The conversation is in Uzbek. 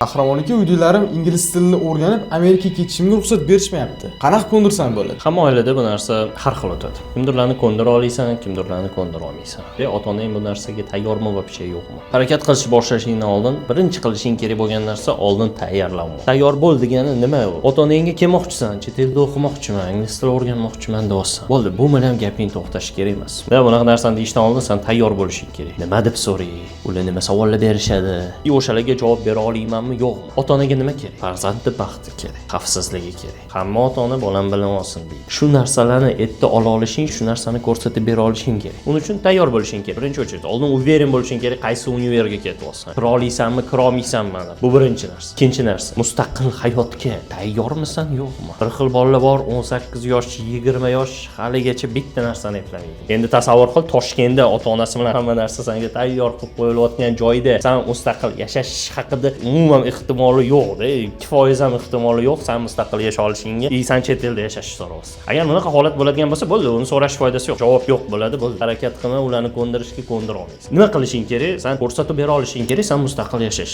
Qahramon aka, uydagilarim ingliz tilini o'rganib, Amerikaga ketishimga ruxsat berishmayapti. Qanaqa ko'ndirsam bo'ladi? Hamma oilada bu narsa har xil o'tadi. Kimdirlarni ko'ndira olasan, kimdirlarni ko'ndira olmaysan. Ota-onang bu narsaga tayyormi вообще yo'qmi? Harakat qilish boshlashingdan oldin birinchi qilishing kerak bo'lgan narsa oldin tayyorlanma. Tayyor bo'l degani nima u? Ota-onangga kelmoqchisan, chet elda o'qimoqchiman, ingliz tili o'rganmoqchiman deyapsan. Bo'ldi, bu bilan gaping to'xtash kerak emas. Bunaqa narsani deyishdan oldin sen tayyor bo'lishing kerak. Nima deb so'ray? Ular nima savollar berishadi? O'shalarga javob bera olaymanmi, yo'qmi? Ota-onaga nima kerak? Farzandni baxti kerak, xavfsizligi kerak. Hamma ota-ona bolam bilan olsin deydi. Shu narsalarni erta ola olishing, shu narsani ko'rsatib bera olishing kerak. Uning uchun tayyor bo'lishing kerak. Birinchi o'rinda oldin uveren bo'lishing kerak, qaysi universitetga ketyapsan. Kira olaysanmi, kira olmaysanmi? Bu birinchi narsa. Ikkinchi narsa, mustaqil hayotga tayyormisan, yo'qmi? Bir xil bolalar bor, 18 yosh, 20 yosh haligacha bitta narsani eplamaydi. Endi tasavvur qil, Toshkentda ota-onasi bilan hamma narsa senga tayyor qilib qo'yilayotgan joyda sen mustaqil yashash haqida umuman ehtimoli yo'q-da. 2% ham ehtimoli yo'q sen mustaqil yasha olishingga. Sen chet elda yashashni so'rayapsan. Agar bunaqa holat bo'ladigan bo'lsa, bo'ldi, uni so'rash foydasi yo'q. Javob yo'q bo'ladi, bo'ldi. Harakat qilma, ularni ko'ndirishga ko'ndira olmaysan. Nima qilishing kerak? Sen ko'rsatib bera olishing kerak, sen mustaqil yashash.